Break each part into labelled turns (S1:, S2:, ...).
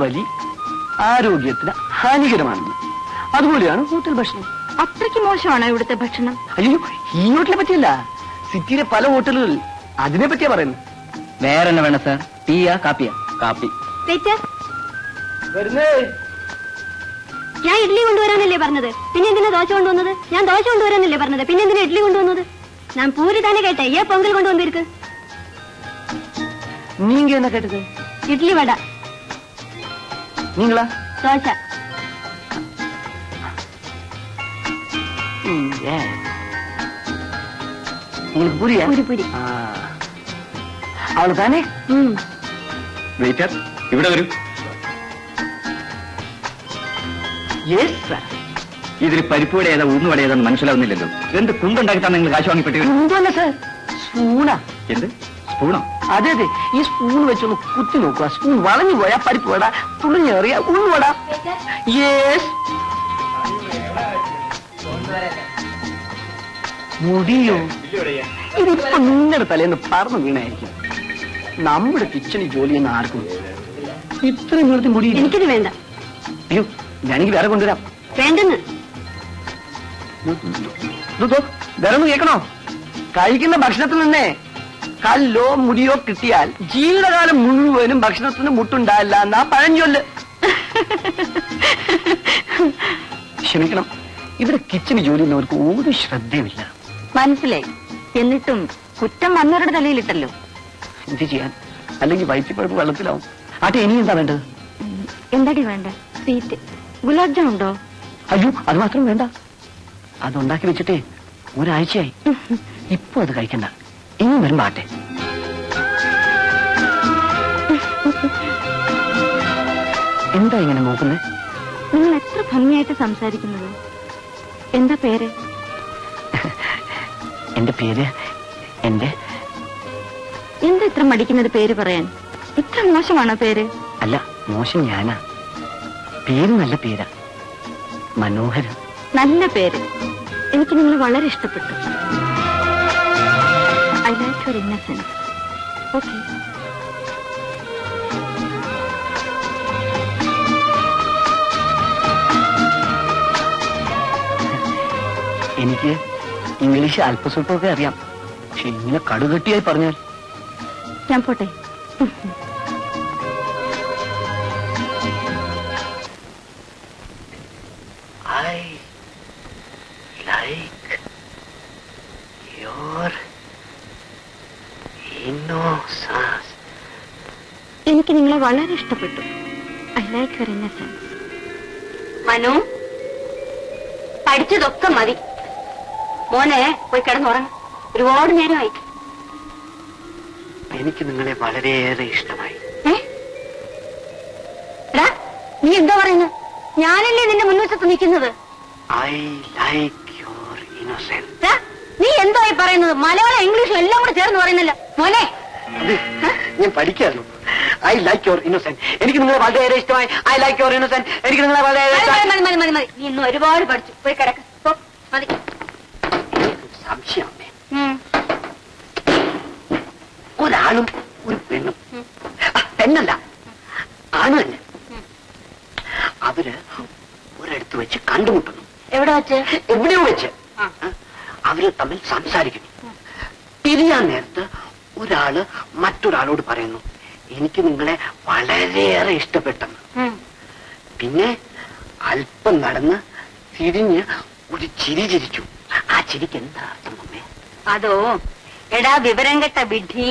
S1: വലി ആരോഗ്യത്തിന് ഹാനികരമാണെന്ന്. അതുപോലെയാണ് ഹോട്ടൽ ഭക്ഷണം.
S2: അത്രയ്ക്ക് മോശമാണോ ഇവിടുത്തെ ഭക്ഷണം?
S1: അയ്യോ, ഈ ഹോട്ടലിനെ പറ്റിയല്ല, സിറ്റിയിലെ പല ഹോട്ടലുകളിൽ അതിനെ പറ്റിയാ പറയുന്നത്.
S3: വേറെ എന്നാ വേണം സാർ? ടീയാ കാപ്പിയാ? കാപ്പി.
S1: വരുന്നേ.
S2: ഞാൻ ഇഡ്ഡലി കൊണ്ടുവരാനല്ലേ പറഞ്ഞത്, പിന്നെ എന്തിനാ ദോശ കൊണ്ടുവന്നത്? ഞാൻ ദോശ കൊണ്ടുവരാനല്ലേ പറഞ്ഞത്, പിന്നെ എന്തിനാ ഇഡ്ഡലി കൊണ്ടുവന്നത്? ഞാൻ പൂരി തന്നെ കേട്ടെ, ഏ പൊങ്കൽ കൊണ്ടുവന്നിരിക്ക്.
S1: நீங்க என்ன கேட்டது?
S2: இட்லி வடை.
S1: நீங்களா?
S2: தோசை.
S1: உங்களுக்கு புரியா?
S2: பூரி பூரி.
S1: அவ்வளவுதானே?
S3: വെയിറ്റർ ഇവിടെ വരൂ.
S1: Yes sir.
S3: ഇതിൽ പരിപ്പുവട ഏതാ ഉഴുന്നുവട ഏതാന്ന് മനസ്സിലാവുന്നില്ലല്ലോ. രണ്ട് കുണ്ടുണ്ടാക്കിട്ടാണ് നിങ്ങൾ കാശ് വാങ്ങിപ്പെട്ടി?
S1: കുണ്ടല്ല സർ, സ്പൂണാ.
S3: എന്ത് സ്പൂണോ?
S1: അതെ അതെ, ഈ സ്പൂൺ വെച്ചൊന്ന് കുത്തി നോക്കുക. സ്പൂൺ വളഞ്ഞു പോയാ പരിപ്പ് വട, തുളിഞ്ഞേറിയ ഉഴുന്നുവട. യെസ്. മുടിയോ? ഇതിപ്പോ നിങ്ങളുടെ തലേന്ന് പറന്നു വീണായിരിക്കും. നമ്മുടെ കിച്ചണിൽ ജോലി ചെയ്യുന്ന ആർക്കും ഇത്ര നീളത്തിൽ മുടി.
S2: എനിക്കിത് വേണ്ട.
S1: അയ്യോ, ഞാനെങ്കിൽ വേറെ കൊണ്ടുവരാം.
S2: വേണ്ടെന്ന്.
S1: വേറെ ഒന്ന് കേൾക്കണോ? കഴിക്കുന്ന ഭക്ഷണത്തിൽ നിന്നേ കല്ലോ മുടിയോ കിട്ടിയാൽ ജീവിതകാലം മുഴുവനും ഭക്ഷണത്തിന് മുട്ടുണ്ടായില്ല എന്നാ പഴഞ്ചൊല്ല്. ക്ഷമിക്കണം, ഇവിടെ കിച്ചണിൽ ജോലി ചെയ്യുന്നവർക്ക് ഒരു ശ്രദ്ധയുമില്ല.
S2: മനസ്സിലായി. എന്നിട്ടും കുറ്റം വന്നവരുടെ തലയിലിട്ടല്ലോ.
S1: എന്ത് ചെയ്യാൻ? അല്ലെങ്കിൽ വയറ്റിപ്പഴപ്പ് വെള്ളത്തിലാവും. ആട്ടെ, ഇനി എന്താ വേണ്ടത്?
S2: എന്താടി വേണ്ട? സ്വീറ്റ്. ഗുലാബ് ജാം ഉണ്ടോ?
S1: അയ്യോ, അത് മാത്രം വേണ്ട. അതുണ്ടാക്കി വെച്ചിട്ടേ ഒരാഴ്ചയായി. ഇപ്പൊ അത് കഴിക്കണ്ട, ഇനി വരുമ്പോ ആട്ടെ. എന്താ ഇങ്ങനെ നോക്കുന്നത്?
S2: നിങ്ങൾ എത്ര ഭംഗിയായിട്ട് സംസാരിക്കുന്നത്. എന്താ പേര്?
S1: എന്റെ പേര് എന്താ
S2: ഇത്ര മടിക്കുന്നത് പേര് പറയാൻ? ഇത്ര മോശമാണോ പേര്?
S1: അല്ല, മോശം ഞാനാ. പേര് നല്ല പേരാ, മനോഹരം.
S2: നല്ല പേര്. എനിക്ക് നിങ്ങൾ വളരെ ഇഷ്ടപ്പെട്ടു. I like your innocence. Okay.
S1: എനിക്ക് ഇംഗ്ലീഷ് അല്പസ്വല്പമൊക്കെ അറിയാം. പക്ഷെ ഇങ്ങനെ കടുകട്ടിയായി പറഞ്ഞാൽ
S2: ഞാൻ പോട്ടെ.
S1: I like your innocence.
S2: എനിക്ക് നിങ്ങളെ വളരെ ഇഷ്ടപ്പെട്ടു. I like your innocence. Manu, പഠിച്ചതൊക്കെ മതി. മോനെ പോയി കിടന്നുറങ്ങ. ഒരുപാട് നേരമായി.
S1: എനിക്ക് നിങ്ങളെ വളരെയേറെ ഇഷ്ടമായി.
S2: നീ എന്താ പറയുന്നത്? ഞാനല്ലേ നിന്റെ മുൻവശത്ത് നിൽക്കുന്നത്.
S1: I like your innocence.
S2: നീ എന്തായി പറയുന്നത്? മലയാളം ഇംഗ്ലീഷും എല്ലാം കൂടെ ചേർന്ന് പറയുന്നല്ലോ മോനെ.
S1: ഞാൻ പഠിക്കായിരുന്നു. I like your innocence. എനിക്ക് നിങ്ങളെ വളരെയേറെ ഇഷ്ടമായി. I like your innocence. എനിക്ക് നിങ്ങളെ വളരെ
S2: മതി. നീ ഇന്ന് ഒരുപാട് പഠിച്ചു. പോയി കിടക്ക. മതി.
S1: സംശയം ഒരാളും ഒരു പെണ്ണും, പെണ്ണല്ല ആണ് തന്നെ, അവര് ഒരിടത്ത് വെച്ച് കണ്ടുമുട്ടുന്നു.
S2: എവിടെ വെച്ച്?
S1: എവിടെയോ വെച്ച് അവര് തമ്മിൽ സംസാരിക്കുന്നു. പിരിയാൻ നേരത്ത് ഒരാള് മറ്റൊരാളോട് പറയുന്നു, എനിക്ക് നിങ്ങളെ വളരെയേറെ ഇഷ്ടപ്പെട്ടെന്ന്. പിന്നെ അല്പം നടന്ന് തിരിഞ്ഞ് ഒരു ചിരി ചിരിച്ചു. ആ ചിരിക്ക് എന്താ അർത്ഥം അമ്മേ?
S2: അതോ, എടാ വിവരം കെട്ട വിഡ്ഢി,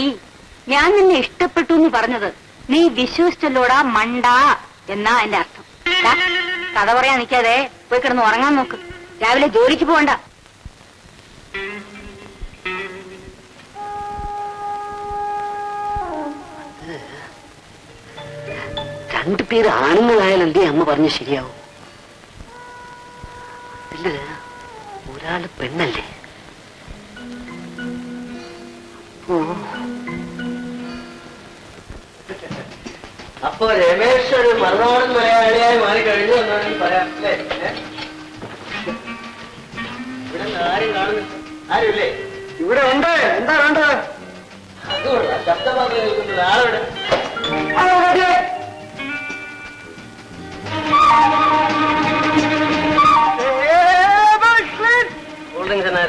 S2: ഞാൻ നിന്നെ ഇഷ്ടപ്പെട്ടു എന്ന് പറഞ്ഞത് നീ വിശ്വസിച്ചല്ലോടാ മണ്ട എന്നാ എന്റെ അർത്ഥം. കഥ പറയാൻ നിൽക്കാതെ പോയി കിടന്ന് ഉറങ്ങാൻ നോക്ക്. രാവിലെ ജോലിക്ക് പോകണ്ട.
S1: രണ്ടുപേര് ആണുങ്ങളായാലല്ലേ അമ്മ പറഞ്ഞ് ശരിയാവും. ഇതില് ഒരാള് പെണ്ണല്ലേ? അപ്പൊ രമേശ് ഒരു മറുനാടൻ മലയാളിയായി മാറിക്കഴിഞ്ഞു എന്നാണെങ്കിൽ പറയാം അല്ലേ? ഇവിടെ ആരും കാണുന്നു? ആരുമില്ലേ? ഇവിടെ ഉണ്ട്. എന്താ വേണ്ടത്? അതുകൊള്ള ശബ്ദമാത്രം നിൽക്കുന്നത് ആളോട്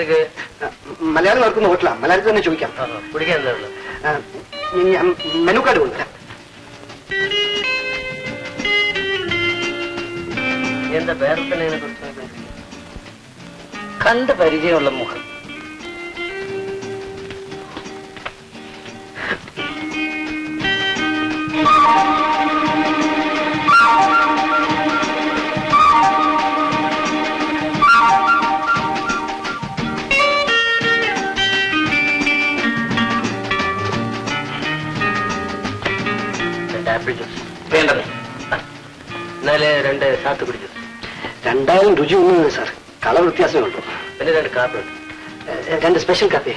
S4: ഹോട്ടലിലേക്ക്?
S1: മലയാളം നടക്കുന്ന ഹോട്ടലാ, മലയാളത്തിൽ തന്നെ ചോദിക്കാം.
S4: കുടിക്കാൻ എന്താ?
S1: മെനു കാർഡ് കൊണ്ടുവരാം.
S4: എന്താ വേറെ തന്നെ കണ്ട് പരിചയമുള്ള മുഖം. വേണ്ടത് എന്നാല് 2 സാത്തുക്കുടി ജ്യൂസ്.
S1: രണ്ടായാലും രുചി ഒന്നും സാർ, കളർ വ്യത്യാസമേ ഉള്ളൂ.
S4: പിന്നെ 2 കാപ്പി.
S1: 2 സ്പെഷ്യൽ കാപ്പി.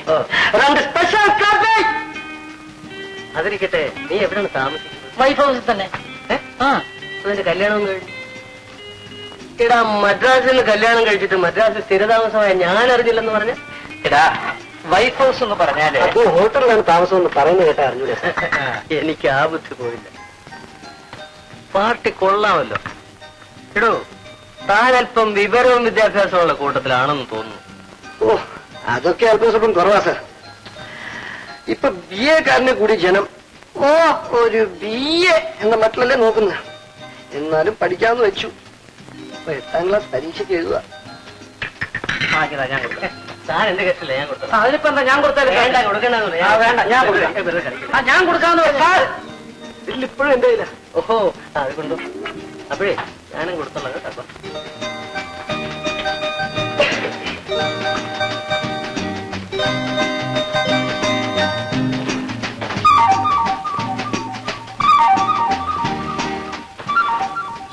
S1: 2 സ്പെഷ്യൽ കാപ്പി.
S4: അതിരിക്കട്ടെ, നീ എവിടെയാണ് താമസിക്കുന്നത്?
S2: വൈഫ് ഹൗസിൽ തന്നെ.
S4: അതിന്റെ കല്യാണം കഴിഞ്ഞു. എടാ, മദ്രാസിൽ കല്യാണം കഴിച്ചിട്ട് മദ്രാസിൽ സ്ഥിരതാമസമായ ഞാൻ അറിഞ്ഞില്ലെന്ന് പറഞ്ഞ.
S3: എടാ, വൈഫ് ഹൗസ് എന്ന് പറഞ്ഞാല്
S1: അത് ഹോട്ടലിലാണ് താമസം എന്ന് പറയുന്നത് കേട്ടാ അറിഞ്ഞൂടെ?
S4: എനിക്ക് ആ ബുദ്ധി പോയില്ല. പാർട്ടി കൊള്ളാമല്ലോ. എടോ, താനല്പം വിവരവും വിദ്യാഭ്യാസമുള്ള കൂട്ടത്തിലാണെന്ന് തോന്നുന്നു.
S1: ഓ, അതൊക്കെ അല്പം സ്വല്പം കുറവാ സാർ. ഇപ്പൊ BA കാരനെ കൂടി ജനം ഒരു BA എന്ന മട്ടിലല്ലേ നോക്കുന്നത്. എന്നാലും പഠിക്കാമെന്ന് വെച്ചു. 8ാം ക്ലാസ് പരീക്ഷയ്ക്ക് എഴുതുക.
S4: ഞാൻ കൊടുക്കാം. താൻ എന്റെ കെട്ടില്ല, ഞാൻ കൊടുക്കാം.
S1: അതിനിപ്പോ എന്താ, ഞാൻ കൊടുത്താലും
S4: വേണ്ട, കൊടുക്കണ്ടെന്ന്
S1: വേണ്ട, ഞാൻ കൊടുക്കാം. ഞാൻ കൊടുക്കാന്ന് സാർ. ഇപ്പോഴും എന്റെ കയ്യില.
S4: ഓഹോ, അത് കൊണ്ടു. അപ്പോഴേ ഞാനും കൊടുത്തോളാം കേട്ടോ.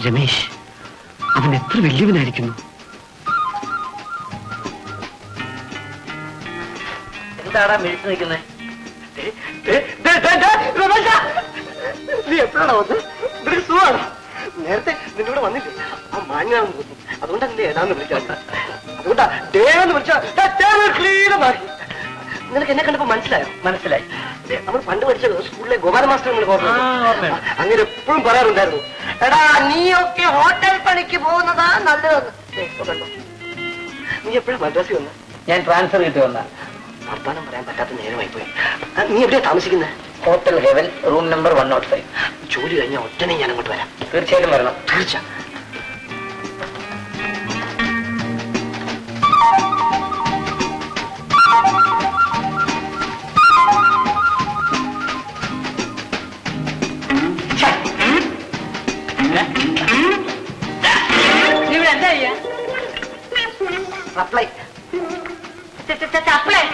S1: രമേശ്, അവൻ എത്ര വലിയവനായിരിക്കുന്നു.
S4: എന്താടാ മിഴിച്ചു നിൽക്കുന്നേ?
S1: നീ എപ്പോഴാണോ വന്ന്? നിനക്ക് സുഖമാണോ? നേരത്തെ നിന്റെ കൂടെ വന്നില്ലേ? ആ മാഞ്ഞാണെന്ന് തോന്നുന്നു. അതുകൊണ്ടാ നിന്നെ ഏതാന്ന് വിളിച്ചത്. അതുകൊണ്ടാ ദേവെന്ന് വിളിച്ചാ ക്ലീനമാക്കി. നിനക്ക് എന്നെ കണ്ടപ്പോ മനസ്സിലായോ?
S4: മനസ്സിലായി.
S1: നമ്മൾ പണ്ട് പഠിച്ചത് സ്കൂളിലെ ഗോപാല മാസ്റ്റർ അങ്ങനെ എപ്പോഴും പറയാറുണ്ടായിരുന്നു, എടാ നീയൊക്കെ ഹോട്ടൽ പണിക്ക് പോകുന്നതാ നല്ലതെന്ന്. കണ്ടോ, നീ എപ്പോഴാ മദ്രാസിൽ വന്ന?
S4: ഞാൻ ട്രാൻസ്ഫർ കിട്ടി വന്ന.
S1: വർത്താനം പറയാൻ പറ്റാത്ത നേരമായി പോയി. നീ എവിടെയാ താമസിക്കുന്നത്?
S4: Hotel heaven, room number 105.
S1: ജോലി കഴിഞ്ഞാൽ ഒറ്റനെ ഞാൻ അങ്ങോട്ട് വരാം.
S4: തീർച്ചയായിട്ടും വരണം.
S1: തീർച്ച.
S2: ഇവിടെ എന്താ ചെയ്യാ?
S1: സപ്ലൈ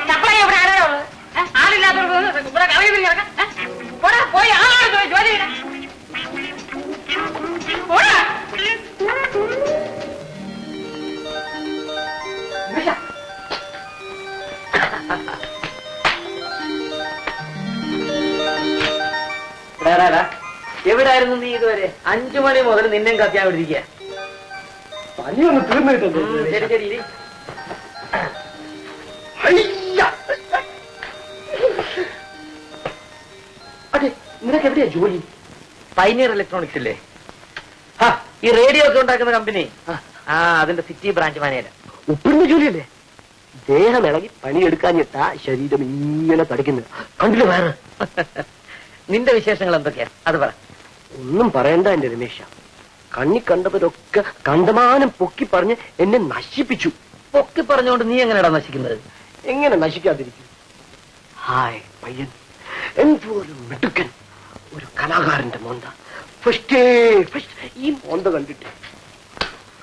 S2: ചപ്ലൈ ഇവിടെ ആരാ ഉള്ളത്? ആളില്ലാത്തവർക്ക് ഇവിടെ കവി പിടിക്കാം. പോയി ആളാണ് ജോലി ചെയ്യണം.
S4: എവിടായിരുന്നു നീ ഇതുവരെ? 5 മണി മുതൽ നിന്നെ കത്തിയാൻ വിളിക്കുക.
S1: പനിയൊന്ന് തീർന്നിട്ടുണ്ട്.
S4: ശരി ശരി.
S1: അതെ, നിനക്ക് എവിടെയാ ജോലി?
S4: പൈനിയർ ഇലക്ട്രോണിക്സ് ഇല്ലേ, ഈ റേഡിയോ ഒക്കെ ഉണ്ടാക്കുന്ന കമ്പനി, അതിന്റെ സിറ്റി ബ്രാഞ്ച് മാനേജർ.
S1: ഉപ്പിടുന്ന ജോലിയല്ലേ? ദേഹം ഇളകി പണിയെടുക്കാഞ്ഞിട്ടാ ശരീരം ഇങ്ങനെ തടിക്കുന്നത്. കണ്ടില്ല വേറെ?
S4: നിന്റെ വിശേഷങ്ങൾ എന്തൊക്കെയാ അത് പറ.
S1: ഒന്നും പറയണ്ട എന്റെ രമേശ. കണ്ണി കണ്ടവരൊക്കെ കണ്ടമാനം പൊക്കി പറഞ്ഞ് എന്നെ നശിപ്പിച്ചു.
S4: പൊക്കി പറഞ്ഞുകൊണ്ട് നീ എങ്ങനെയാടാ നശിക്കുന്നത്?
S1: എങ്ങനെ നശിക്കാതിരിക്കും? ഹായ് പയ്യൻ, എന്തൊരു മിടുക്കൻ, ഒരു കലാകാരന്റെ മോന്ത. ഫസ്റ്റ് ഈ മോന്ത കണ്ടിട്ട്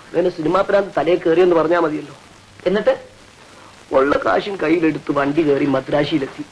S1: അങ്ങനെ സിനിമാ പ്രാന്ത് തലയിൽ കയറിയെന്ന് പറഞ്ഞാൽ മതിയല്ലോ.
S4: എന്നിട്ട്
S1: ഉള്ള കാശും കയ്യിലെടുത്ത് വണ്ടി കയറി മദ്രാശിയിലെത്തി.